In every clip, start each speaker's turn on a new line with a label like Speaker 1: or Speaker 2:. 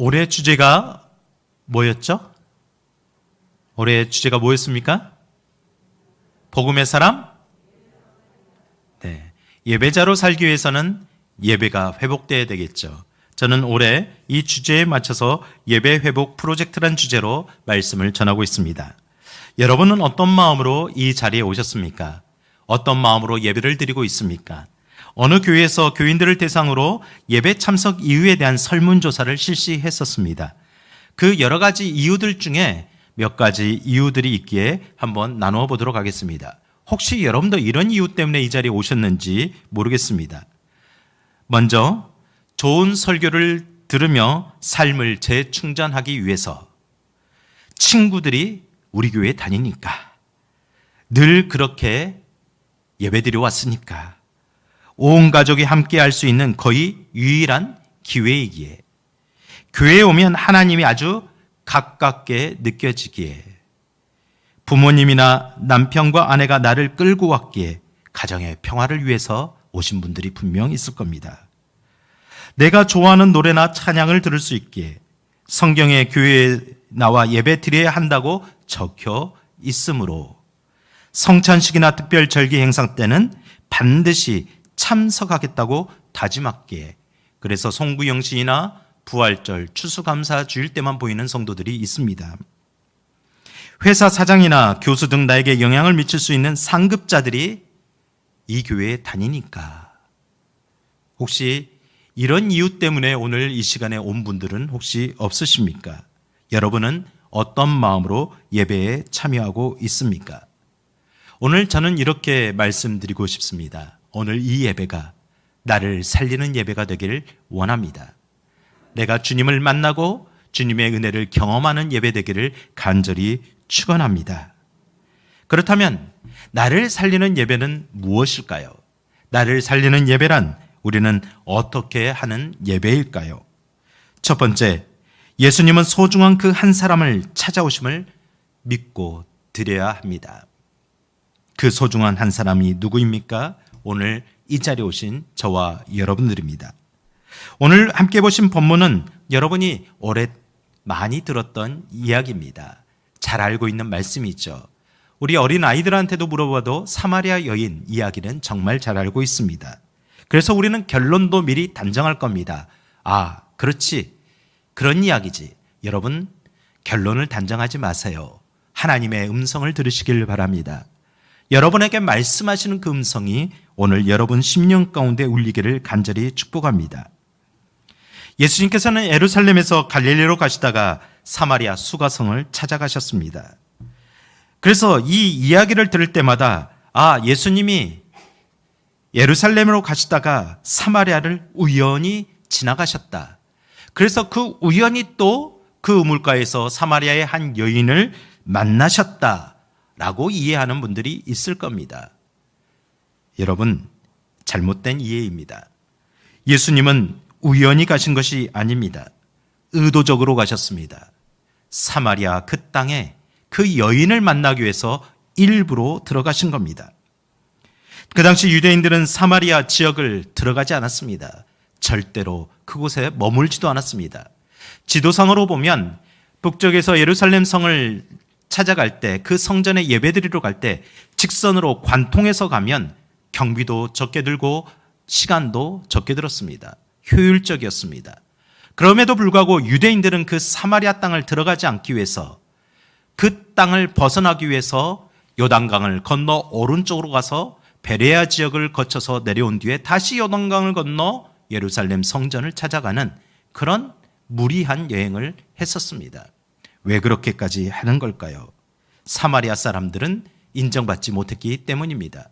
Speaker 1: 올해 주제가 뭐였죠? 올해 주제가 뭐였습니까? 복음의 사람? 네. 예배자로 살기 위해서는 예배가 회복되어야 되겠죠. 저는 올해 이 주제에 맞춰서 예배 회복 프로젝트란 주제로 말씀을 전하고 있습니다. 여러분은 어떤 마음으로 이 자리에 오셨습니까? 어떤 마음으로 예배를 드리고 있습니까? 어느 교회에서 교인들을 대상으로 예배 참석 이유에 대한 설문조사를 실시했었습니다. 그 여러 가지 이유들 중에 몇 가지 이유들이 있기에 한번 나누어 보도록 하겠습니다. 혹시 여러분도 이런 이유 때문에 이 자리에 오셨는지 모르겠습니다. 먼저 좋은 설교를 들으며 삶을 재충전하기 위해서, 친구들이 우리 교회에 다니니까, 늘 그렇게 예배드려 왔으니까, 온 가족이 함께 할 수 있는 거의 유일한 기회이기에, 교회에 오면 하나님이 아주 가깝게 느껴지기에, 부모님이나 남편과 아내가 나를 끌고 왔기에 가정의 평화를 위해서 오신 분들이 분명 있을 겁니다. 내가 좋아하는 노래나 찬양을 들을 수 있기에, 성경에 교회에 나와 예배 드려야 한다고 적혀 있으므로, 성찬식이나 특별 절기 행사 때는 반드시 참석하겠다고 다짐했기에, 그래서 송구영신이나 부활절, 추수감사 주일 때만 보이는 성도들이 있습니다. 회사 사장이나 교수 등 나에게 영향을 미칠 수 있는 상급자들이 이 교회에 다니니까. 혹시 이런 이유 때문에 오늘 이 시간에 온 분들은 혹시 없으십니까? 여러분은 어떤 마음으로 예배에 참여하고 있습니까? 오늘 저는 이렇게 말씀드리고 싶습니다. 오늘 이 예배가 나를 살리는 예배가 되기를 원합니다. 내가 주님을 만나고 주님의 은혜를 경험하는 예배 되기를 간절히 축원합니다. 그렇다면 나를 살리는 예배는 무엇일까요? 나를 살리는 예배란 우리는 어떻게 하는 예배일까요? 첫 번째, 예수님은 소중한 그 한 사람을 찾아오심을 믿고 드려야 합니다. 그 소중한 한 사람이 누구입니까? 오늘 이 자리에 오신 저와 여러분들입니다. 오늘 함께 보신 본문은 여러분이 오래 많이 들었던 이야기입니다. 잘 알고 있는 말씀이죠. 우리 어린 아이들한테도 물어봐도 사마리아 여인 이야기는 정말 잘 알고 있습니다. 그래서 우리는 결론도 미리 단정할 겁니다. 아, 그렇지. 그런 이야기지. 여러분, 결론을 단정하지 마세요. 하나님의 음성을 들으시길 바랍니다. 여러분에게 말씀하시는 그 음성이 오늘 여러분 심령 가운데 울리기를 간절히 축복합니다. 예수님께서는 예루살렘에서 갈릴리로 가시다가 사마리아 수가성을 찾아가셨습니다. 그래서 이 이야기를 들을 때마다 예수님이 예루살렘으로 가시다가 사마리아를 우연히 지나가셨다. 그래서 그 우연히 또 그 우물가에서 사마리아의 한 여인을 만나셨다라고 이해하는 분들이 있을 겁니다. 여러분, 잘못된 이해입니다. 예수님은 우연히 가신 것이 아닙니다. 의도적으로 가셨습니다. 사마리아 그 땅에 그 여인을 만나기 위해서 일부러 들어가신 겁니다. 그 당시 유대인들은 사마리아 지역을 들어가지 않았습니다. 절대로 그곳에 머물지도 않았습니다. 지도상으로 보면 북쪽에서 예루살렘 성을 찾아갈 때, 그 성전에 예배드리러 갈 때 직선으로 관통해서 가면 경비도 적게 들고 시간도 적게 들었습니다. 효율적이었습니다. 그럼에도 불구하고 유대인들은 그 사마리아 땅을 들어가지 않기 위해서, 그 땅을 벗어나기 위해서 요단강을 건너 오른쪽으로 가서 베레아 지역을 거쳐서 내려온 뒤에 다시 요단강을 건너 예루살렘 성전을 찾아가는 그런 무리한 여행을 했었습니다. 왜 그렇게까지 하는 걸까요? 사마리아 사람들은 인정받지 못했기 때문입니다.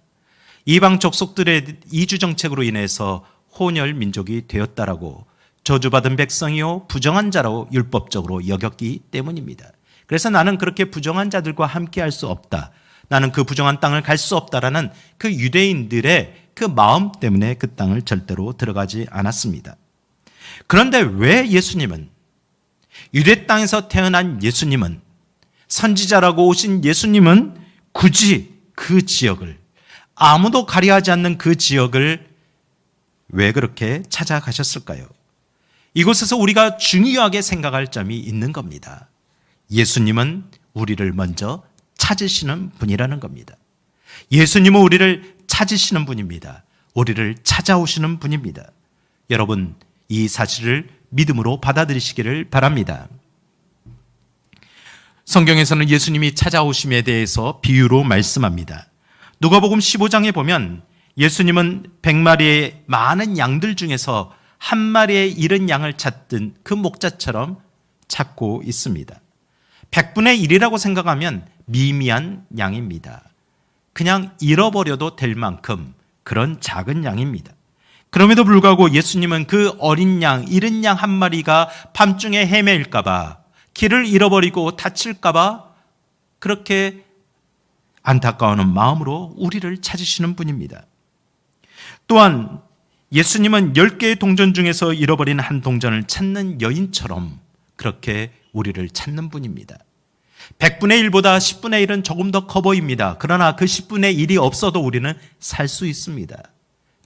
Speaker 1: 이방 족속들의 이주 정책으로 인해서 혼혈 민족이 되었다라고, 저주받은 백성이요 부정한 자로 율법적으로 여겼기 때문입니다. 그래서 나는 그렇게 부정한 자들과 함께 할 수 없다, 나는 그 부정한 땅을 갈 수 없다라는 그 유대인들의 그 마음 때문에 그 땅을 절대로 들어가지 않았습니다. 그런데 왜 예수님은, 유대 땅에서 태어난 예수님은, 선지자라고 오신 예수님은 굳이 그 지역을, 아무도 가려하지 않는 그 지역을 왜 그렇게 찾아가셨을까요? 이곳에서 우리가 중요하게 생각할 점이 있는 겁니다. 예수님은 우리를 먼저 찾으시는 분이라는 겁니다. 예수님은 우리를 찾으시는 분입니다. 우리를 찾아오시는 분입니다. 여러분, 이 사실을 믿음으로 받아들이시기를 바랍니다. 성경에서는 예수님이 찾아오심에 대해서 비유로 말씀합니다. 누가복음 15장에 보면 예수님은 100마리의 많은 양들 중에서 한 마리의 잃은 양을 찾던 그 목자처럼 찾고 있습니다. 100분의 1이라고 생각하면 미미한 양입니다. 그냥 잃어버려도 될 만큼 그런 작은 양입니다. 그럼에도 불구하고 예수님은 그 어린 양, 잃은 양 한 마리가 밤중에 헤매일까봐, 길을 잃어버리고 다칠까봐 그렇게 안타까워하는 마음으로 우리를 찾으시는 분입니다. 또한 예수님은 10개의 동전 중에서 잃어버린 한 동전을 찾는 여인처럼 그렇게 우리를 찾는 분입니다. 100분의 1보다 10분의 1은 조금 더 커 보입니다. 그러나 그 10분의 1이 없어도 우리는 살 수 있습니다.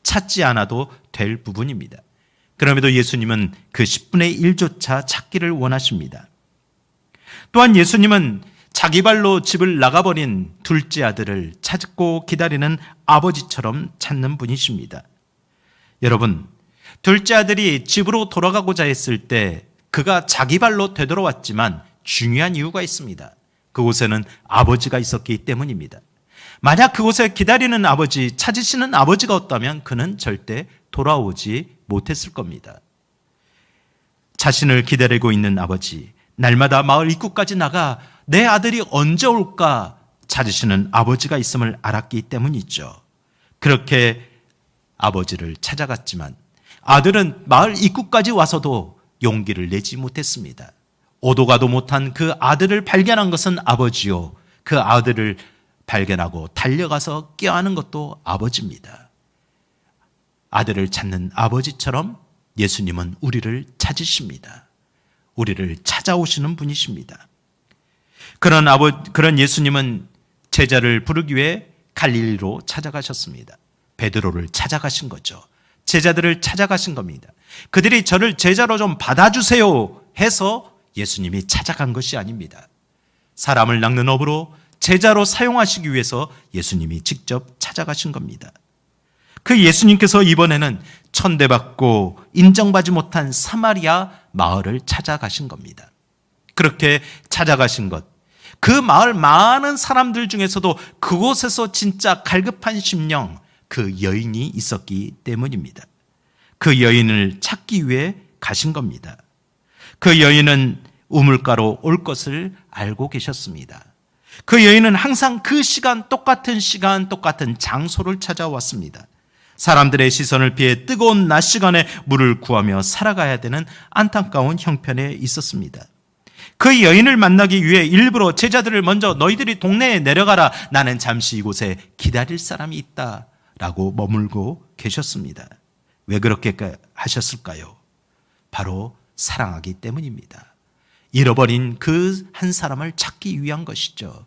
Speaker 1: 찾지 않아도 될 부분입니다. 그럼에도 예수님은 그 10분의 1조차 찾기를 원하십니다. 또한 예수님은 자기 발로 집을 나가버린 둘째 아들을 찾고 기다리는 아버지처럼 찾는 분이십니다. 여러분, 둘째 아들이 집으로 돌아가고자 했을 때 그가 자기 발로 되돌아왔지만 중요한 이유가 있습니다. 그곳에는 아버지가 있었기 때문입니다. 만약 그곳에 기다리는 아버지, 찾으시는 아버지가 없다면 그는 절대 돌아오지 못했을 겁니다. 자신을 기다리고 있는 아버지, 날마다 마을 입구까지 나가 내 아들이 언제 올까 찾으시는 아버지가 있음을 알았기 때문이죠. 그렇게 아버지를 찾아갔지만 아들은 마을 입구까지 와서도 용기를 내지 못했습니다. 오도 가도 못한 그 아들을 발견한 것은 아버지요, 그 아들을 발견하고 달려가서 껴안은 것도 아버지입니다. 아들을 찾는 아버지처럼 예수님은 우리를 찾으십니다. 우리를 찾아오시는 분이십니다. 그런 예수님은 제자를 부르기 위해 갈릴리로 찾아가셨습니다. 베드로를 찾아가신 거죠. 제자들을 찾아가신 겁니다. 그들이 저를 제자로 좀 받아주세요 해서 예수님이 찾아간 것이 아닙니다. 사람을 낚는 업으로 제자로 사용하시기 위해서 예수님이 직접 찾아가신 겁니다. 그 예수님께서 이번에는 천대받고 인정받지 못한 사마리아 마을을 찾아가신 겁니다. 그렇게 찾아가신 것, 그 마을 많은 사람들 중에서도 그곳에서 진짜 갈급한 심령, 그 여인이 있었기 때문입니다. 그 여인을 찾기 위해 가신 겁니다. 그 여인은 우물가로 올 것을 알고 계셨습니다. 그 여인은 항상 그 시간, 똑같은 장소를 찾아왔습니다. 사람들의 시선을 피해 뜨거운 낮 시간에 물을 구하며 살아가야 되는 안타까운 형편에 있었습니다. 그 여인을 만나기 위해 일부러 제자들을 먼저 너희들이 동네에 내려가라, 나는 잠시 이곳에 기다릴 사람이 있다 라고 머물고 계셨습니다. 왜 그렇게 하셨을까요? 바로 사랑하기 때문입니다. 잃어버린 그 한 사람을 찾기 위한 것이죠.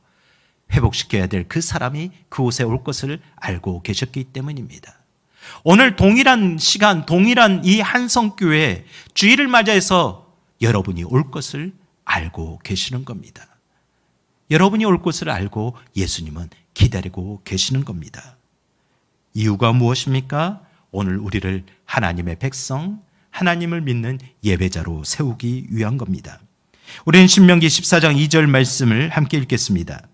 Speaker 1: 회복시켜야 될 그 사람이 그곳에 올 것을 알고 계셨기 때문입니다. 오늘 동일한 시간, 동일한 이 한성교회에 주일을 맞이해서 여러분이 올 것을 알고 계시는 겁니다. 여러분이 올 것을 알고 예수님은 기다리고 계시는 겁니다. 이유가 무엇입니까? 오늘 우리를 하나님의 백성, 하나님을 믿는 예배자로 세우기 위한 겁니다. 우리는 신명기 14장 2절 말씀을 함께 읽겠습니다.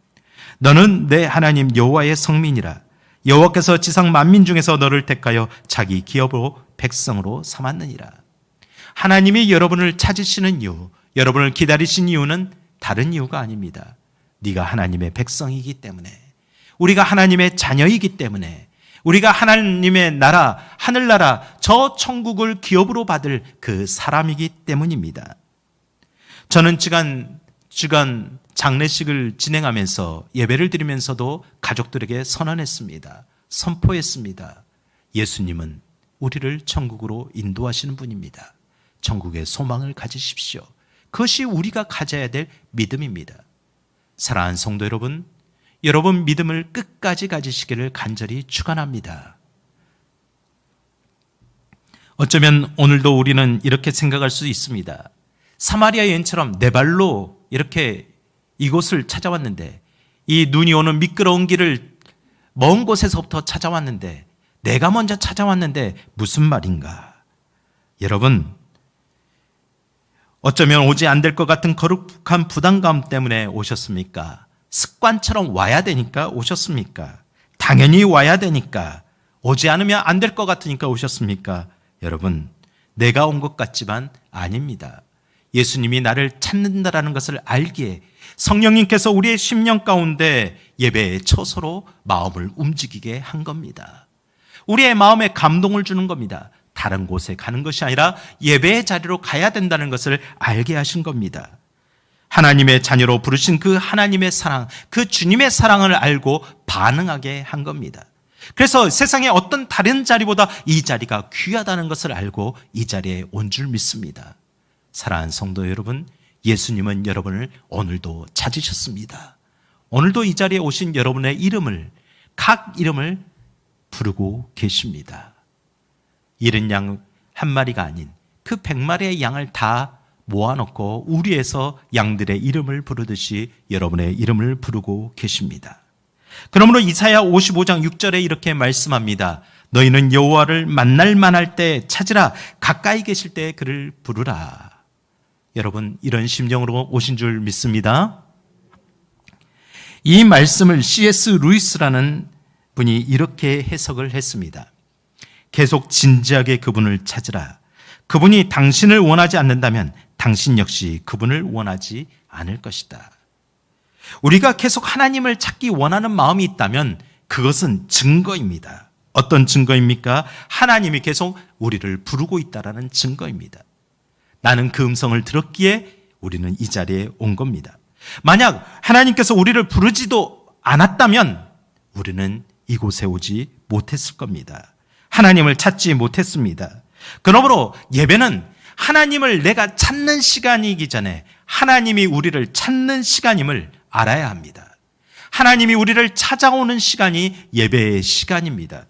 Speaker 1: 너는 내 하나님 여호와의 성민이라. 여호와께서 지상 만민 중에서 너를 택하여 자기 기업으로 백성으로 삼았느니라. 하나님이 여러분을 찾으시는 이유, 여러분을 기다리신 이유는 다른 이유가 아닙니다. 네가 하나님의 백성이기 때문에, 우리가 하나님의 자녀이기 때문에, 우리가 하나님의 나라, 하늘나라, 저 천국을 기업으로 받을 그 사람이기 때문입니다. 저는 주간 장례식을 진행하면서 예배를 드리면서도 가족들에게 선언했습니다. 선포했습니다. 예수님은 우리를 천국으로 인도하시는 분입니다. 천국의 소망을 가지십시오. 그것이 우리가 가져야 될 믿음입니다. 사랑하는 성도 여러분, 여러분 믿음을 끝까지 가지시기를 간절히 축원합니다. 어쩌면 오늘도 우리는 이렇게 생각할 수 있습니다. 사마리아 여인처럼 내 발로 이렇게 이곳을 찾아왔는데, 이 눈이 오는 미끄러운 길을 먼 곳에서부터 찾아왔는데, 내가 먼저 찾아왔는데 무슨 말인가? 여러분, 어쩌면 오지 안 될 것 같은 거룩한 부담감 때문에 오셨습니까? 습관처럼 와야 되니까 오셨습니까? 당연히 와야 되니까, 오지 않으면 안 될 것 같으니까 오셨습니까? 여러분, 내가 온 것 같지만 아닙니다. 예수님이 나를 찾는다라는 것을 알기에 성령님께서 우리의 심령 가운데 예배의 처소로 마음을 움직이게 한 겁니다. 우리의 마음에 감동을 주는 겁니다. 다른 곳에 가는 것이 아니라 예배의 자리로 가야 된다는 것을 알게 하신 겁니다. 하나님의 자녀로 부르신 그 하나님의 사랑, 그 주님의 사랑을 알고 반응하게 한 겁니다. 그래서 세상의 어떤 다른 자리보다 이 자리가 귀하다는 것을 알고 이 자리에 온 줄 믿습니다. 사랑하는 성도 여러분, 예수님은 여러분을 오늘도 찾으셨습니다. 오늘도 이 자리에 오신 여러분의 이름을, 각 이름을 부르고 계십니다. 잃은 양 한 마리가 아닌 그 100마리의 양을 다 모아놓고 우리에서 양들의 이름을 부르듯이 여러분의 이름을 부르고 계십니다. 그러므로 이사야 55장 6절에 이렇게 말씀합니다. 너희는 여호와를 만날 만할 때 찾으라, 가까이 계실 때 그를 부르라. 여러분, 이런 심정으로 오신 줄 믿습니다. 이 말씀을 C.S. 루이스라는 분이 이렇게 해석을 했습니다. 계속 진지하게 그분을 찾으라. 그분이 당신을 원하지 않는다면 당신 역시 그분을 원하지 않을 것이다. 우리가 계속 하나님을 찾기 원하는 마음이 있다면 그것은 증거입니다. 어떤 증거입니까? 하나님이 계속 우리를 부르고 있다는 증거입니다. 나는 그 음성을 들었기에 우리는 이 자리에 온 겁니다. 만약 하나님께서 우리를 부르지도 않았다면 우리는 이곳에 오지 못했을 겁니다. 하나님을 찾지 못했습니다. 그러므로 예배는 하나님을 내가 찾는 시간이기 전에 하나님이 우리를 찾는 시간임을 알아야 합니다. 하나님이 우리를 찾아오는 시간이 예배의 시간입니다.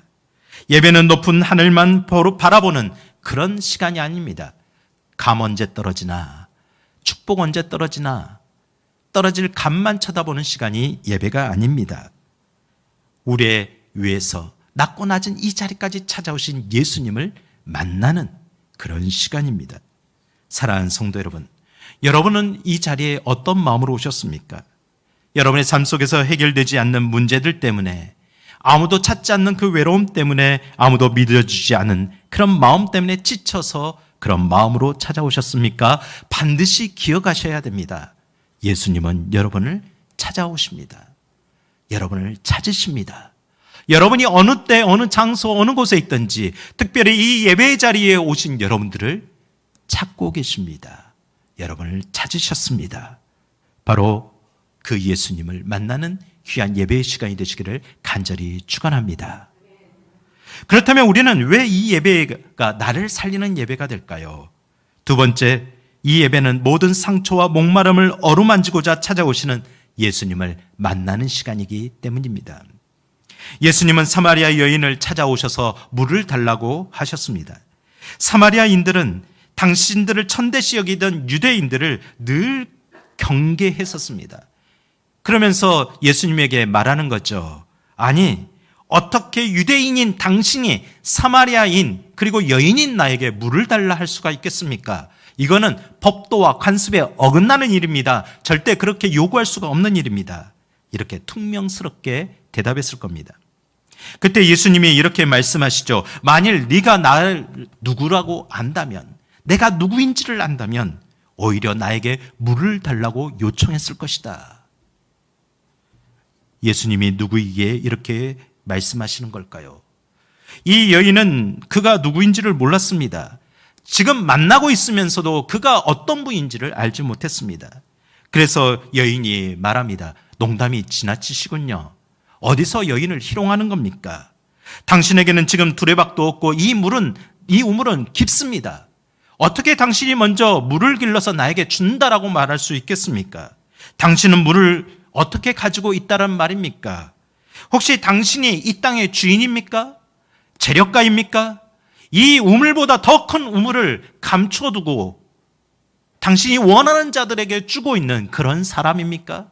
Speaker 1: 예배는 높은 하늘만 바라보는 그런 시간이 아닙니다. 감 언제 떨어지나, 축복 언제 떨어지나, 떨어질 감만 쳐다보는 시간이 예배가 아닙니다. 우리의 위에서 낮고 낮은 이 자리까지 찾아오신 예수님을 만나는 그런 시간입니다. 사랑하는 성도 여러분, 여러분은 이 자리에 어떤 마음으로 오셨습니까? 여러분의 삶 속에서 해결되지 않는 문제들 때문에, 아무도 찾지 않는 그 외로움 때문에, 아무도 믿어주지 않은 그런 마음 때문에 지쳐서 그런 마음으로 찾아오셨습니까? 반드시 기억하셔야 됩니다. 예수님은 여러분을 찾아오십니다. 여러분을 찾으십니다. 여러분이 어느 때, 어느 장소, 어느 곳에 있든지 특별히 이 예배의 자리에 오신 여러분들을 찾고 계십니다. 여러분을 찾으셨습니다. 바로 그 예수님을 만나는 귀한 예배의 시간이 되시기를 간절히 축원합니다. 그렇다면 우리는 왜 이 예배가 나를 살리는 예배가 될까요? 두 번째, 이 예배는 모든 상처와 목마름을 어루만지고자 찾아오시는 예수님을 만나는 시간이기 때문입니다. 예수님은 사마리아 여인을 찾아오셔서 물을 달라고 하셨습니다. 사마리아인들은 당신들을 천대시 여기던 유대인들을 늘 경계했었습니다. 그러면서 예수님에게 말하는 거죠. 아니, 어떻게 유대인인 당신이 사마리아인 그리고 여인인 나에게 물을 달라 할 수가 있겠습니까? 이거는 법도와 관습에 어긋나는 일입니다. 절대 그렇게 요구할 수가 없는 일입니다. 이렇게 퉁명스럽게 대답했을 겁니다. 그때 예수님이 이렇게 말씀하시죠. 만일 네가 나를 누구라고 안다면, 내가 누구인지를 안다면 오히려 나에게 물을 달라고 요청했을 것이다. 예수님이 누구이기에 이렇게 말씀하시는 걸까요? 이 여인은 그가 누구인지를 몰랐습니다. 지금 만나고 있으면서도 그가 어떤 분인지를 알지 못했습니다. 그래서 여인이 말합니다. 농담이 지나치시군요. 어디서 여인을 희롱하는 겁니까? 당신에게는 지금 두레박도 없고 이 우물은 깊습니다. 어떻게 당신이 먼저 물을 길러서 나에게 준다라고 말할 수 있겠습니까? 당신은 물을 어떻게 가지고 있다란 말입니까? 혹시 당신이 이 땅의 주인입니까? 재력가입니까? 이 우물보다 더 큰 우물을 감춰두고 당신이 원하는 자들에게 주고 있는 그런 사람입니까?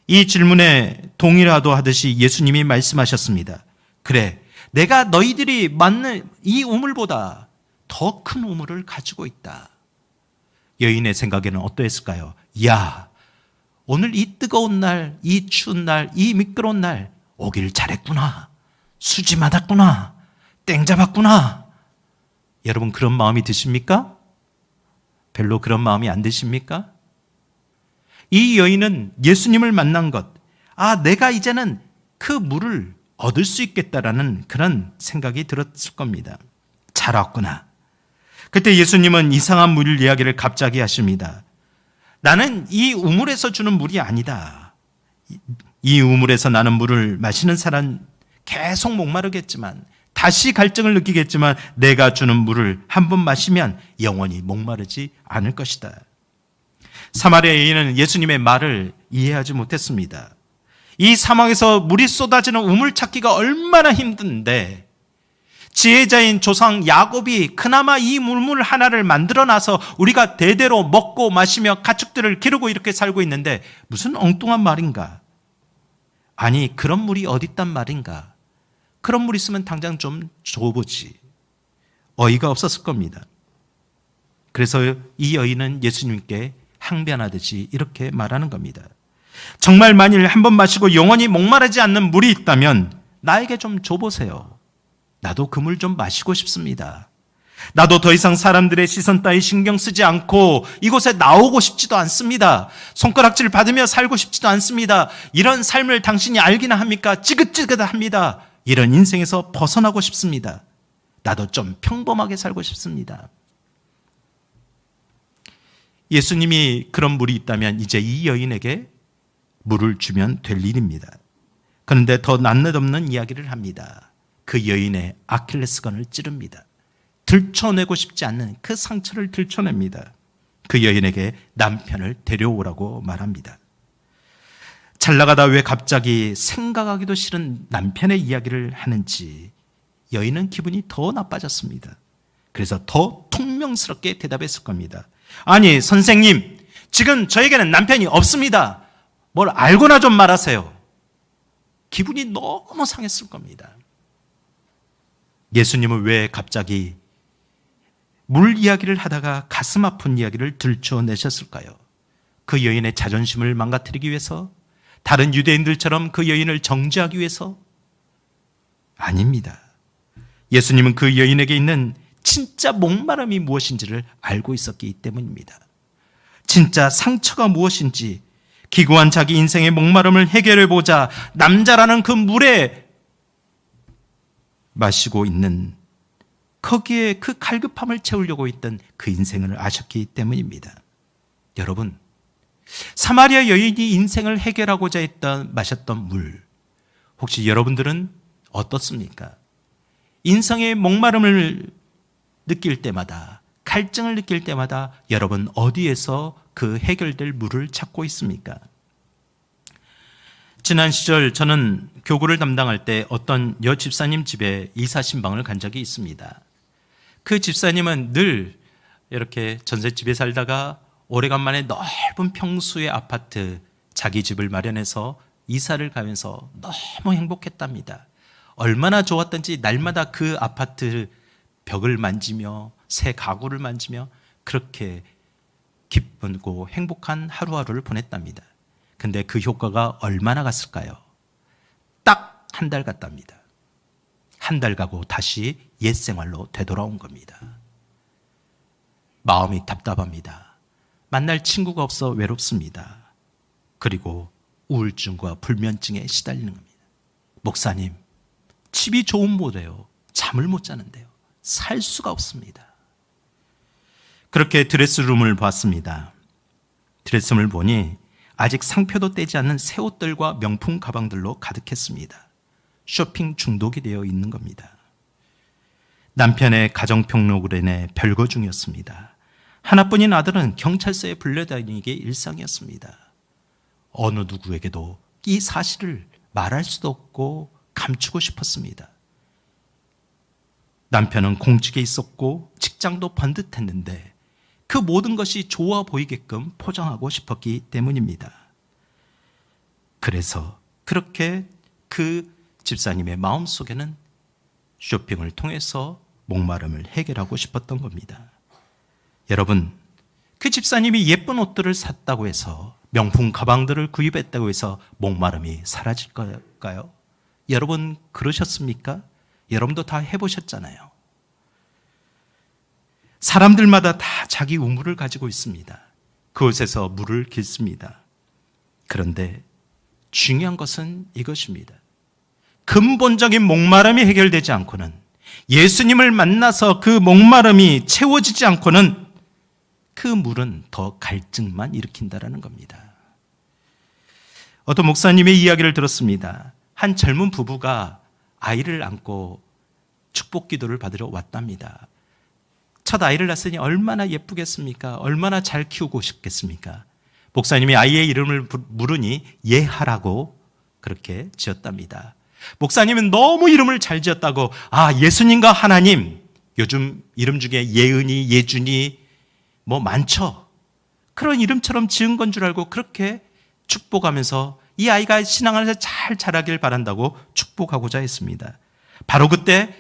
Speaker 1: 이 질문에 동의라도 하듯이 예수님이 말씀하셨습니다. 그래, 내가 너희들이 맞는 이 우물보다 더 큰 우물을 가지고 있다. 여인의 생각에는 어떠했을까요? 야, 오늘 이 뜨거운 날, 이 추운 날, 이 미끄러운 날 오길 잘했구나. 수지 맞았구나. 땡 잡았구나. 여러분 그런 마음이 드십니까? 별로 그런 마음이 안 드십니까? 이 여인은 예수님을 만난 것, 내가 이제는 그 물을 얻을 수 있겠다라는 그런 생각이 들었을 겁니다. 잘 왔구나. 그때 예수님은 이상한 물 이야기를 갑자기 하십니다. 나는 이 우물에서 주는 물이 아니다. 이 우물에서 나는 물을 마시는 사람 계속 목마르겠지만, 다시 갈증을 느끼겠지만 내가 주는 물을 한 번 마시면 영원히 목마르지 않을 것이다. 사마리아 여인은 예수님의 말을 이해하지 못했습니다. 이 상황에서 물이 쏟아지는 우물 찾기가 얼마나 힘든데 지혜자인 조상 야곱이 그나마 이 물물 하나를 만들어놔서 우리가 대대로 먹고 마시며 가축들을 기르고 이렇게 살고 있는데 무슨 엉뚱한 말인가? 아니 그런 물이 어딨단 말인가? 그런 물 있으면 당장 좀 줘보지. 어이가 없었을 겁니다. 그래서 이 여인은 예수님께 항변하듯이 이렇게 말하는 겁니다. 정말 만일 한 번 마시고 영원히 목마르지 않는 물이 있다면 나에게 좀 줘보세요. 나도 그 물 좀 마시고 싶습니다. 나도 더 이상 사람들의 시선 따위 신경 쓰지 않고 이곳에 나오고 싶지도 않습니다. 손가락질 받으며 살고 싶지도 않습니다. 이런 삶을 당신이 알기나 합니까? 찌긋찌긋합니다. 이런 인생에서 벗어나고 싶습니다. 나도 좀 평범하게 살고 싶습니다. 예수님이 그런 물이 있다면 이제 이 여인에게 물을 주면 될 일입니다. 그런데 더 낯없는 이야기를 합니다. 그 여인의 아킬레스건을 찌릅니다. 들춰내고 싶지 않는 그 상처를 들춰냅니다. 그 여인에게 남편을 데려오라고 말합니다. 잘 나가다 왜 갑자기 생각하기도 싫은 남편의 이야기를 하는지 여인은 기분이 더 나빠졌습니다. 그래서 더 퉁명스럽게 대답했을 겁니다. 아니 선생님, 지금 저에게는 남편이 없습니다. 뭘 알고나 좀 말하세요. 기분이 너무 상했을 겁니다. 예수님은 왜 갑자기 물 이야기를 하다가 가슴 아픈 이야기를 들춰내셨을까요? 그 여인의 자존심을 망가뜨리기 위해서? 다른 유대인들처럼 그 여인을 정죄하기 위해서? 아닙니다. 예수님은 그 여인에게 있는 진짜 목마름이 무엇인지를 알고 있었기 때문입니다. 진짜 상처가 무엇인지 기구한 자기 인생의 목마름을 해결해보자 남자라는 그 물에 마시고 있는 거기에 그 갈급함을 채우려고 했던 그 인생을 아셨기 때문입니다. 여러분, 사마리아 여인이 인생을 해결하고자 마셨던 물, 혹시 여러분들은 어떻습니까? 인생의 목마름을 느낄 때마다, 갈증을 느낄 때마다 여러분 어디에서 그 해결될 물을 찾고 있습니까? 지난 시절 저는 교구를 담당할 때 어떤 여 집사님 집에 이사신방을 간 적이 있습니다. 그 집사님은 늘 이렇게 전셋집에 살다가 오래간만에 넓은 평수의 아파트 자기 집을 마련해서 이사를 가면서 너무 행복했답니다. 얼마나 좋았던지 날마다 그 아파트 벽을 만지며 새 가구를 만지며 그렇게 기쁘고 행복한 하루하루를 보냈답니다. 근데 그 효과가 얼마나 갔을까요? 딱 한 달 갔답니다. 한 달 가고 다시 옛 생활로 되돌아온 겁니다. 마음이 답답합니다. 만날 친구가 없어 외롭습니다. 그리고 우울증과 불면증에 시달리는 겁니다. 목사님, 집이 좋은 보대요. 잠을 못 자는데요. 살 수가 없습니다. 그렇게 드레스룸을 봤습니다. 드레스룸을 보니 아직 상표도 떼지 않는 새 옷들과 명품 가방들로 가득했습니다. 쇼핑 중독이 되어 있는 겁니다. 남편의 가정폭력으로 별거 중이었습니다. 하나뿐인 아들은 경찰서에 불려다니게 일상이었습니다. 어느 누구에게도 이 사실을 말할 수도 없고 감추고 싶었습니다. 남편은 공직에 있었고 직장도 번듯했는데 그 모든 것이 좋아 보이게끔 포장하고 싶었기 때문입니다. 그래서 그렇게 그 집사님의 마음속에는 쇼핑을 통해서 목마름을 해결하고 싶었던 겁니다. 여러분, 그 집사님이 예쁜 옷들을 샀다고 해서 명품 가방들을 구입했다고 해서 목마름이 사라질 걸까요? 여러분 그러셨습니까? 여러분도 다 해보셨잖아요. 사람들마다 다 자기 우물을 가지고 있습니다. 그곳에서 물을 길습니다. 그런데 중요한 것은 이것입니다. 근본적인 목마름이 해결되지 않고는, 예수님을 만나서 그 목마름이 채워지지 않고는 그 물은 더 갈증만 일으킨다라는 겁니다. 어떤 목사님의 이야기를 들었습니다. 한 젊은 부부가 아이를 안고 축복 기도를 받으러 왔답니다. 첫 아이를 낳았으니 얼마나 예쁘겠습니까? 얼마나 잘 키우고 싶겠습니까? 목사님이 아이의 이름을 물으니 예하라고 그렇게 지었답니다. 목사님은 너무 이름을 잘 지었다고, 예수님과 하나님, 요즘 이름 중에 예은이, 예준이 뭐 많죠. 그런 이름처럼 지은 건 줄 알고 그렇게 축복하면서 이 아이가 신앙 안에서 잘 자라길 바란다고 축복하고자 했습니다. 바로 그때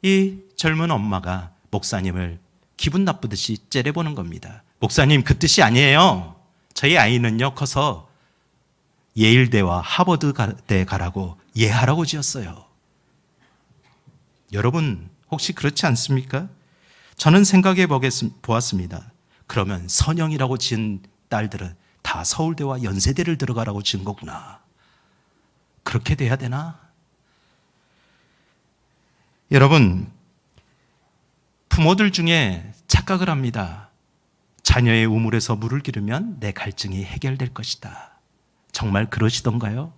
Speaker 1: 이 젊은 엄마가 목사님을 기분 나쁘듯이 째려보는 겁니다. 목사님, 그 뜻이 아니에요. 저희 아이는요 커서 예일대와 하버드대 가라고 예하라고 지었어요. 여러분 혹시 그렇지 않습니까? 저는 생각해 보았습니다. 그러면 선영이라고 지은 딸들은 다 서울대와 연세대를 들어가라고 지은 거구나. 그렇게 돼야 되나? 여러분, 부모들 중에 착각을 합니다. 자녀의 우물에서 물을 기르면 내 갈증이 해결될 것이다. 정말 그러시던가요?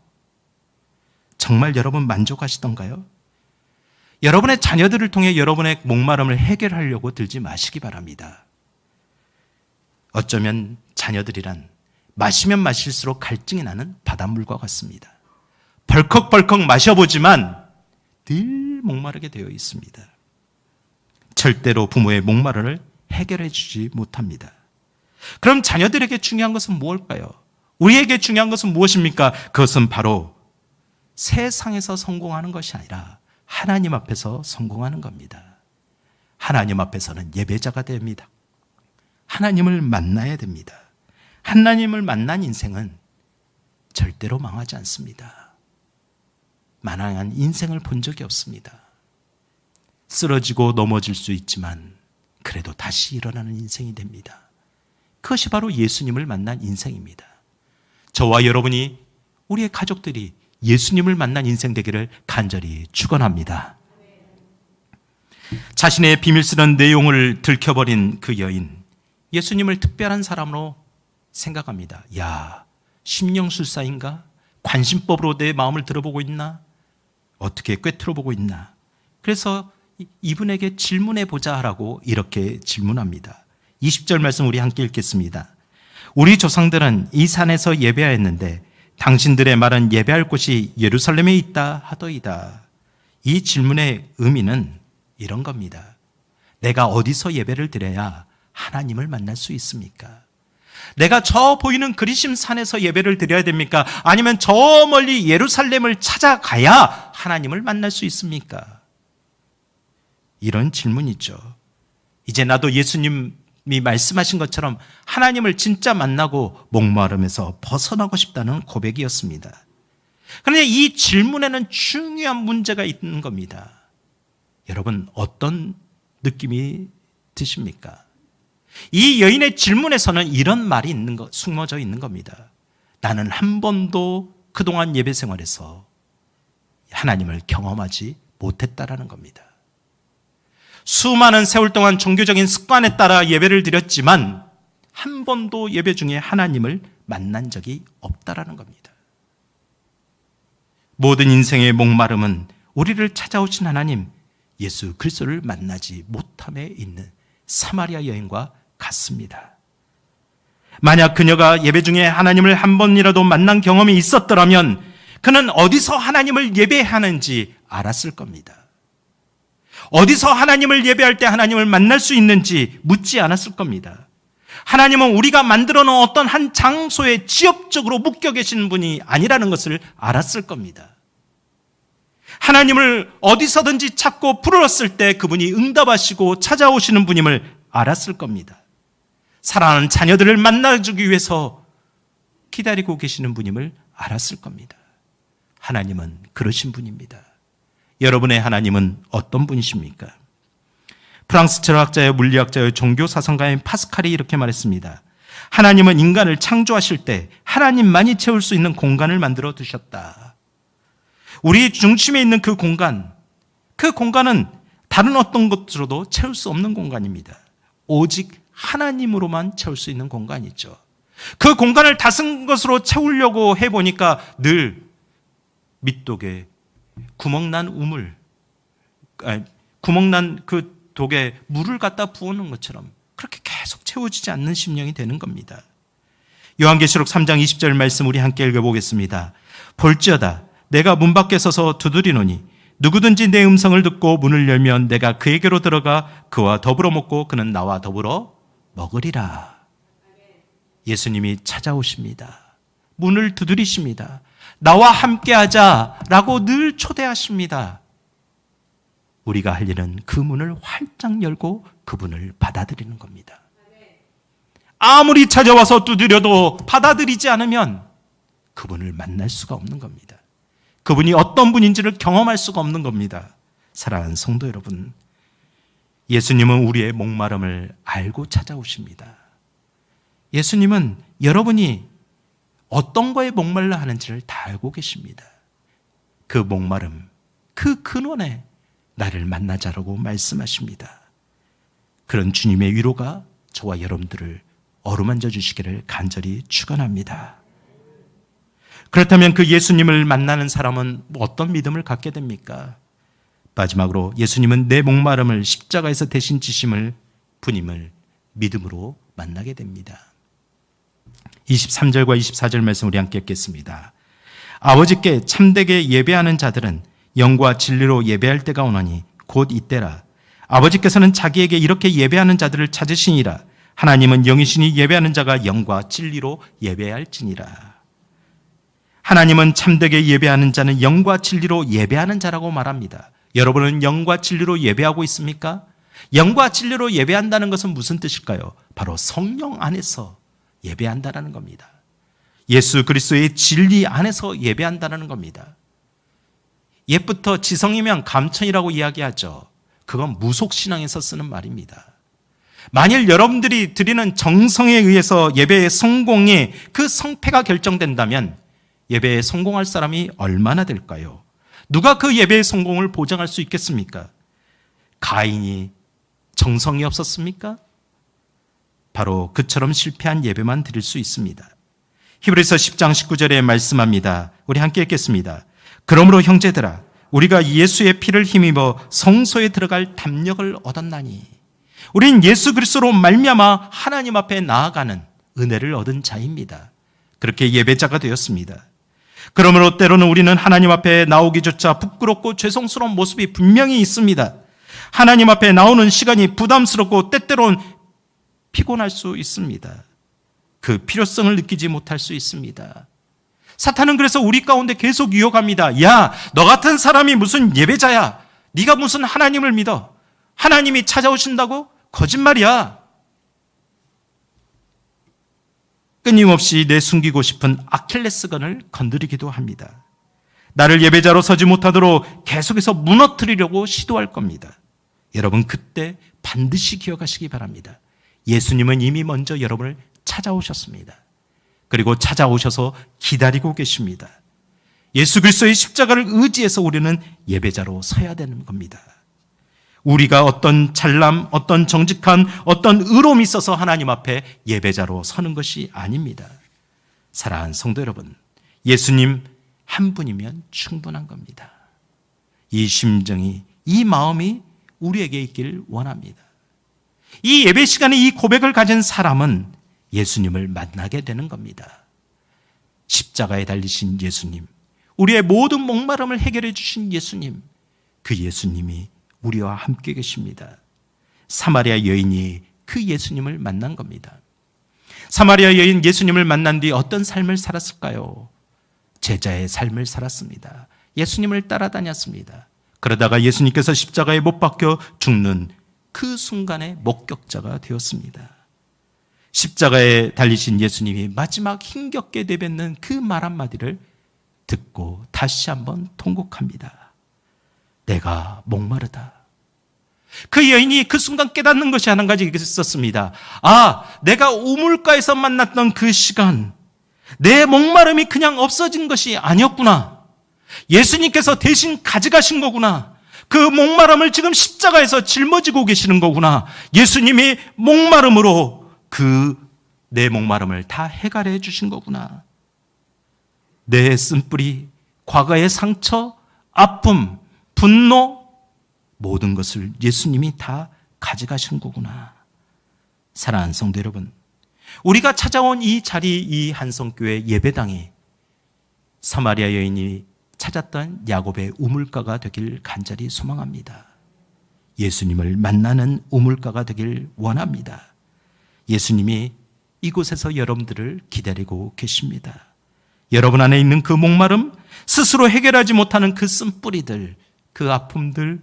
Speaker 1: 정말 여러분 만족하시던가요? 여러분의 자녀들을 통해 여러분의 목마름을 해결하려고 들지 마시기 바랍니다. 어쩌면 자녀들이란 마시면 마실수록 갈증이 나는 바닷물과 같습니다. 벌컥벌컥 마셔보지만 늘 목마르게 되어 있습니다. 절대로 부모의 목마름을 해결해 주지 못합니다. 그럼 자녀들에게 중요한 것은 무엇일까요? 우리에게 중요한 것은 무엇입니까? 그것은 바로 세상에서 성공하는 것이 아니라 하나님 앞에서 성공하는 겁니다. 하나님 앞에서는 예배자가 됩니다. 하나님을 만나야 됩니다. 하나님을 만난 인생은 절대로 망하지 않습니다. 만왕한 인생을 본 적이 없습니다. 쓰러지고 넘어질 수 있지만 그래도 다시 일어나는 인생이 됩니다. 그것이 바로 예수님을 만난 인생입니다. 저와 여러분이, 우리의 가족들이 예수님을 만난 인생 되기를 간절히 축원합니다. 자신의 비밀스러운 내용을 들켜버린 그 여인, 예수님을 특별한 사람으로 생각합니다. 야, 심령술사인가? 관심법으로 내 마음을 들어보고 있나? 어떻게 꿰뚫어보고 있나? 그래서 이분에게 질문해보자 하라고 이렇게 질문합니다. 20절 말씀 우리 함께 읽겠습니다. 우리 조상들은 이 산에서 예배하였는데 당신들의 말은 예배할 곳이 예루살렘에 있다 하더이다. 이 질문의 의미는 이런 겁니다. 내가 어디서 예배를 드려야 하나님을 만날 수 있습니까? 내가 저 보이는 그리심 산에서 예배를 드려야 됩니까? 아니면 저 멀리 예루살렘을 찾아가야 하나님을 만날 수 있습니까? 이런 질문이죠. 이제 나도 예수님이 말씀하신 것처럼 하나님을 진짜 만나고 목마름에서 벗어나고 싶다는 고백이었습니다. 그런데 이 질문에는 중요한 문제가 있는 겁니다. 여러분, 어떤 느낌이 드십니까? 이 여인의 질문에서는 이런 말이 숨어져 있는 겁니다. 나는 한 번도 그동안 예배 생활에서 하나님을 경험하지 못했다라는 겁니다. 수많은 세월 동안 종교적인 습관에 따라 예배를 드렸지만 한 번도 예배 중에 하나님을 만난 적이 없다라는 겁니다. 모든 인생의 목마름은 우리를 찾아오신 하나님 예수 그리스도를 만나지 못함에 있는 사마리아 여인과 같습니다. 만약 그녀가 예배 중에 하나님을 한 번이라도 만난 경험이 있었더라면 그는 어디서 하나님을 예배하는지 알았을 겁니다. 어디서 하나님을 예배할 때 하나님을 만날 수 있는지 묻지 않았을 겁니다. 하나님은 우리가 만들어 놓은 어떤 한 장소에 지역적으로 묶여 계시는 분이 아니라는 것을 알았을 겁니다. 하나님을 어디서든지 찾고 부르렀을 때 그분이 응답하시고 찾아오시는 분임을 알았을 겁니다. 사랑하는 자녀들을 만나주기 위해서 기다리고 계시는 분임을 알았을 겁니다. 하나님은 그러신 분입니다. 여러분의 하나님은 어떤 분이십니까? 프랑스 철학자여 물리학자여 종교사상가인 파스칼이 이렇게 말했습니다. 하나님은 인간을 창조하실 때 하나님만이 채울 수 있는 공간을 만들어 두셨다. 우리 중심에 있는 그 공간은 다른 어떤 것으로도 채울 수 없는 공간입니다. 오직 하나님으로만 채울 수 있는 공간이죠. 그 공간을 다른 것으로 채우려고 해보니까 늘 밑독에 구멍난 그 독에 물을 갖다 부어놓은 것처럼 그렇게 계속 채워지지 않는 심령이 되는 겁니다. 요한계시록 3장 20절 말씀 우리 함께 읽어보겠습니다. 볼지어다 내가 문 밖에 서서 두드리노니 누구든지 내 음성을 듣고 문을 열면 내가 그에게로 들어가 그와 더불어 먹고 그는 나와 더불어 먹으리라. 예수님이 찾아오십니다. 문을 두드리십니다. 나와 함께하자라고 늘 초대하십니다. 우리가 할 일은 그 문을 활짝 열고 그분을 받아들이는 겁니다. 아무리 찾아와서 두드려도 받아들이지 않으면 그분을 만날 수가 없는 겁니다. 그분이 어떤 분인지를 경험할 수가 없는 겁니다. 사랑하는 성도 여러분, 예수님은 우리의 목마름을 알고 찾아오십니다. 예수님은 여러분이 어떤 거에 목말라 하는지를 다 알고 계십니다. 그 목마름, 그 근원에 나를 만나자라고 말씀하십니다. 그런 주님의 위로가 저와 여러분들을 어루만져 주시기를 간절히 축원합니다. 그렇다면 그 예수님을 만나는 사람은 어떤 믿음을 갖게 됩니까? 마지막으로 예수님은 내 목마름을 십자가에서 대신 지심을 분임을 믿음으로 만나게 됩니다. 23절과 24절 말씀 우리 함께 읽겠습니다. 아버지께 참되게 예배하는 자들은 영과 진리로 예배할 때가 오나니 곧 이때라. 아버지께서는 자기에게 이렇게 예배하는 자들을 찾으시니라. 하나님은 영이시니 예배하는 자가 영과 진리로 예배할지니라. 하나님은 참되게 예배하는 자는 영과 진리로 예배하는 자라고 말합니다. 여러분은 영과 진리로 예배하고 있습니까? 영과 진리로 예배한다는 것은 무슨 뜻일까요? 바로 성령 안에서 예배한다는 겁니다. 예수 그리스도의 진리 안에서 예배한다는 겁니다. 옛부터 지성이면 감천이라고 이야기하죠. 그건 무속신앙에서 쓰는 말입니다. 만일 여러분들이 드리는 정성에 의해서 예배의 성공이 그 성패가 결정된다면 예배에 성공할 사람이 얼마나 될까요? 누가 그 예배의 성공을 보장할 수 있겠습니까? 가인이 정성이 없었습니까? 바로 그처럼 실패한 예배만 드릴 수 있습니다. 히브리서 10장 19절에 말씀합니다. 우리 함께 읽겠습니다. 그러므로 형제들아 우리가 예수의 피를 힘입어 성소에 들어갈 담력을 얻었나니 우린 예수 그리스도로 말미암아 하나님 앞에 나아가는 은혜를 얻은 자입니다. 그렇게 예배자가 되었습니다. 그러므로 때로는 우리는 하나님 앞에 나오기조차 부끄럽고 죄송스러운 모습이 분명히 있습니다. 하나님 앞에 나오는 시간이 부담스럽고 때때로는 피곤할 수 있습니다. 그 필요성을 느끼지 못할 수 있습니다. 사탄은 그래서 우리 가운데 계속 유혹합니다. 야, 너 같은 사람이 무슨 예배자야? 네가 무슨 하나님을 믿어? 하나님이 찾아오신다고? 거짓말이야. 끊임없이 내 숨기고 싶은 아킬레스건을 건드리기도 합니다. 나를 예배자로 서지 못하도록 계속해서 무너뜨리려고 시도할 겁니다. 여러분 그때 반드시 기억하시기 바랍니다. 예수님은 이미 먼저 여러분을 찾아오셨습니다. 그리고 찾아오셔서 기다리고 계십니다. 예수 그리스도의 십자가를 의지해서 우리는 예배자로 서야 되는 겁니다. 우리가 어떤 잘남, 어떤 정직한, 어떤 의로움이 있어서 하나님 앞에 예배자로 서는 것이 아닙니다. 사랑하는 성도 여러분, 예수님 한 분이면 충분한 겁니다. 이 심정이, 이 마음이 우리에게 있길 원합니다. 이 예배 시간에 이 고백을 가진 사람은 예수님을 만나게 되는 겁니다. 십자가에 달리신 예수님, 우리의 모든 목마름을 해결해 주신 예수님, 그 예수님이 우리와 함께 계십니다. 사마리아 여인이 그 예수님을 만난 겁니다. 사마리아 여인 예수님을 만난 뒤 어떤 삶을 살았을까요? 제자의 삶을 살았습니다. 예수님을 따라다녔습니다. 그러다가 예수님께서 십자가에 못 박혀 죽는 그 순간에 목격자가 되었습니다. 십자가에 달리신 예수님이 마지막 힘겹게 내뱉는 그 말 한마디를 듣고 다시 한번 통곡합니다. 내가 목마르다. 그 여인이 그 순간 깨닫는 것이 한 가지 있었습니다. 내가 우물가에서 만났던 그 시간, 내 목마름이 그냥 없어진 것이 아니었구나. 예수님께서 대신 가져가신 거구나. 그 목마름을 지금 십자가에서 짊어지고 계시는 거구나. 예수님이 목마름으로 내 목마름을 다 해결해 주신 거구나. 내 쓴뿌리, 과거의 상처, 아픔, 분노, 모든 것을 예수님이 다 가져가신 거구나. 사랑하는 성도 여러분, 우리가 찾아온 이 자리, 이 한성교회 예배당이 사마리아 여인이 찾았던 야곱의 우물가가 되길 간절히 소망합니다. 예수님을 만나는 우물가가 되길 원합니다. 예수님이 이곳에서 여러분들을 기다리고 계십니다. 여러분 안에 있는 그 목마름, 스스로 해결하지 못하는 그 쓴뿌리들, 그 아픔들,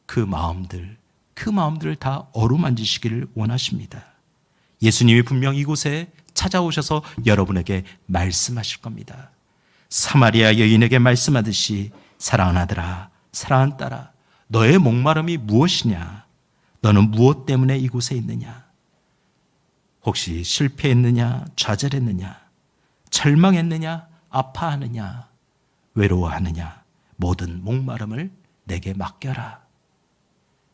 Speaker 1: 그 마음들을 다 어루만지시기를 원하십니다. 예수님이 분명 이곳에 찾아오셔서 여러분에게 말씀하실 겁니다. 사마리아 여인에게 말씀하듯이 사랑하는 아들아, 사랑하는 딸아, 너의 목마름이 무엇이냐? 너는 무엇 때문에 이곳에 있느냐? 혹시 실패했느냐? 좌절했느냐? 절망했느냐? 아파하느냐? 외로워하느냐? 모든 목마름을 내게 맡겨라.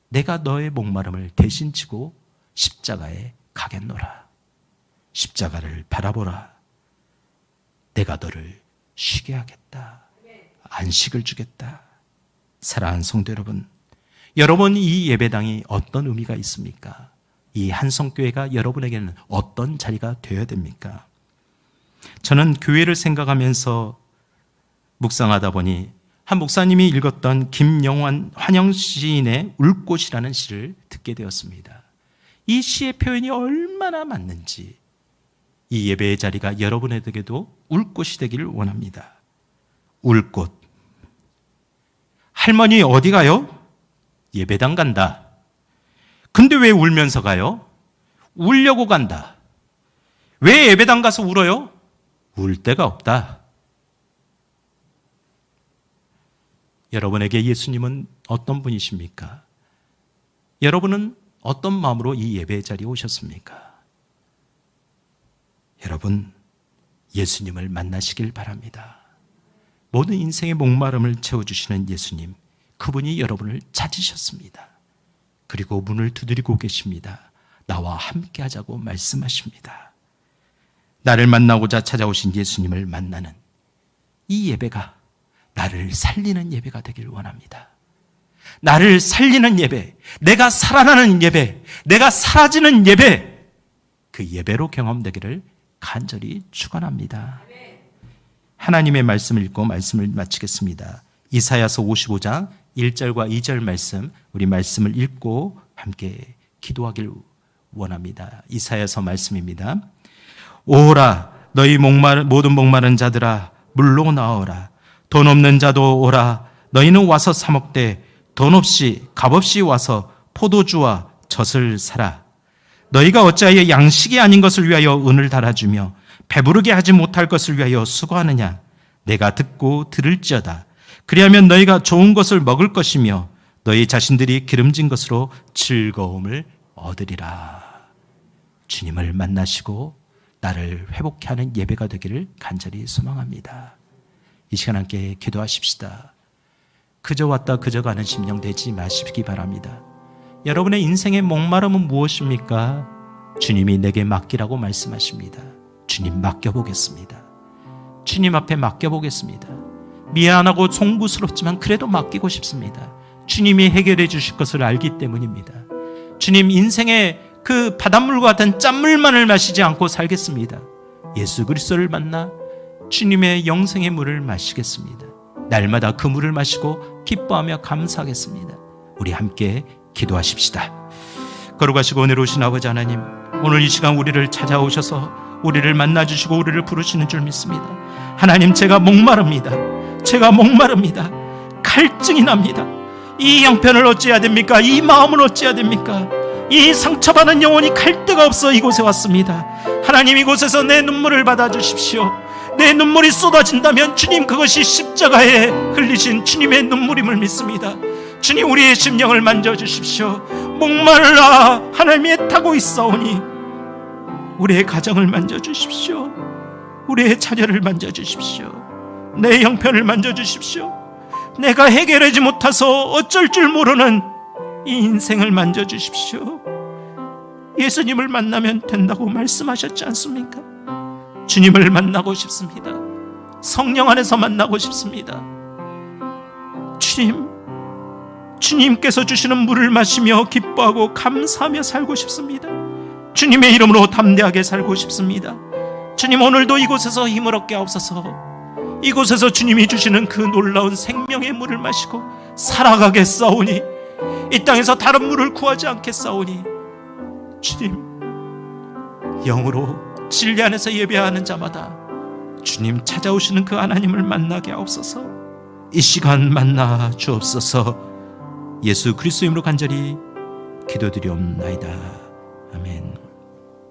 Speaker 1: 내가 너의 목마름을 대신 지고 십자가에 가겠노라. 십자가를 바라보라. 내가 너를 쉬게 하겠다. 안식을 주겠다. 사랑하는 성도 여러분, 여러분 이 예배당이 어떤 의미가 있습니까? 이 한성교회가 여러분에게는 어떤 자리가 되어야 됩니까? 저는 교회를 생각하면서 묵상하다 보니 한 목사님이 읽었던 김영환 환영 시인의 울꽃이라는 시를 듣게 되었습니다. 이 시의 표현이 얼마나 맞는지 이 예배의 자리가 여러분에게도 울꽃이 되기를 원합니다. 울꽃. 할머니 어디 가요? 예배당 간다. 근데 왜 울면서 가요? 울려고 간다. 왜 예배당 가서 울어요? 울 데가 없다. 여러분에게 예수님은 어떤 분이십니까? 여러분은 어떤 마음으로 이 예배의 자리에 오셨습니까? 여러분, 예수님을 만나시길 바랍니다. 모든 인생의 목마름을 채워주시는 예수님, 그분이 여러분을 찾으셨습니다. 그리고 문을 두드리고 계십니다. 나와 함께 하자고 말씀하십니다. 나를 만나고자 찾아오신 예수님을 만나는 이 예배가 나를 살리는 예배가 되길 원합니다. 나를 살리는 예배, 내가 살아나는 예배, 내가 사라지는 예배, 그 예배로 경험되기를 간절히 축원합니다. 하나님의 말씀을 읽고 말씀을 마치겠습니다. 이사야서 55장 1절과 2절 말씀, 우리 말씀을 읽고 함께 기도하길 원합니다. 이사야서 말씀입니다. 오라, 너희 모든 목마른 자들아, 물로 나오라. 돈 없는 자도 오라. 너희는 와서 사 먹되 돈 없이 값없이 와서 포도주와 젖을 사라. 너희가 어찌하여 양식이 아닌 것을 위하여 은을 달아주며 배부르게 하지 못할 것을 위하여 수고하느냐? 내가 듣고 들을지어다. 그리하면 너희가 좋은 것을 먹을 것이며 너희 자신들이 기름진 것으로 즐거움을 얻으리라. 주님을 만나시고 나를 회복케 하는 예배가 되기를 간절히 소망합니다. 이 시간 함께 기도하십시다. 그저 왔다 그저 가는 심령 되지 마시기 바랍니다. 여러분의 인생의 목마름은 무엇입니까? 주님이 내게 맡기라고 말씀하십니다. 주님 맡겨보겠습니다. 주님 앞에 맡겨보겠습니다. 미안하고 송구스럽지만 그래도 맡기고 싶습니다. 주님이 해결해 주실 것을 알기 때문입니다. 주님, 인생의 그 바닷물과 같은 짠물만을 마시지 않고 살겠습니다. 예수 그리스도를 만나 주님의 영생의 물을 마시겠습니다. 날마다 그 물을 마시고 기뻐하며 감사하겠습니다. 우리 함께 기도하십시다. 거룩하시고 은혜로우신 아버지 하나님, 오늘 이 시간 우리를 찾아오셔서 우리를 만나주시고 우리를 부르시는 줄 믿습니다. 하나님, 제가 목마릅니다. 갈증이 납니다. 이 형편을 어찌해야 됩니까? 이 마음을 어찌해야 됩니까? 이 상처받은 영혼이 갈 데가 없어 이곳에 왔습니다. 하나님, 이곳에서 내 눈물을 받아주십시오. 내 눈물이 쏟아진다면 주님, 그것이 십자가에 흘리신 주님의 눈물임을 믿습니다. 주님, 우리의 심령을 만져주십시오. 목말라 하나님의 타고 있사오니 우리의 가정을 만져주십시오. 우리의 자녀를 만져주십시오. 내 형편을 만져주십시오. 내가 해결하지 못해서 어쩔 줄 모르는 이 인생을 만져주십시오. 예수님을 만나면 된다고 말씀하셨지 않습니까? 주님을 만나고 싶습니다. 성령 안에서 만나고 싶습니다. 주님께서 주시는 물을 마시며 기뻐하고 감사하며 살고 싶습니다. 주님의 이름으로 담대하게 살고 싶습니다. 주님, 오늘도 이곳에서 힘을 얻게 하옵소서. 이곳에서 주님이 주시는 그 놀라운 생명의 물을 마시고 살아가겠사오니, 이 땅에서 다른 물을 구하지 않겠사오니, 주님, 영으로 진리 안에서 예배하는 자마다 주님 찾아오시는 그 하나님을 만나게 하옵소서. 이 시간 만나 주옵소서. 예수 그리스도 이름으로 간절히 기도드리옵나이다. 아멘.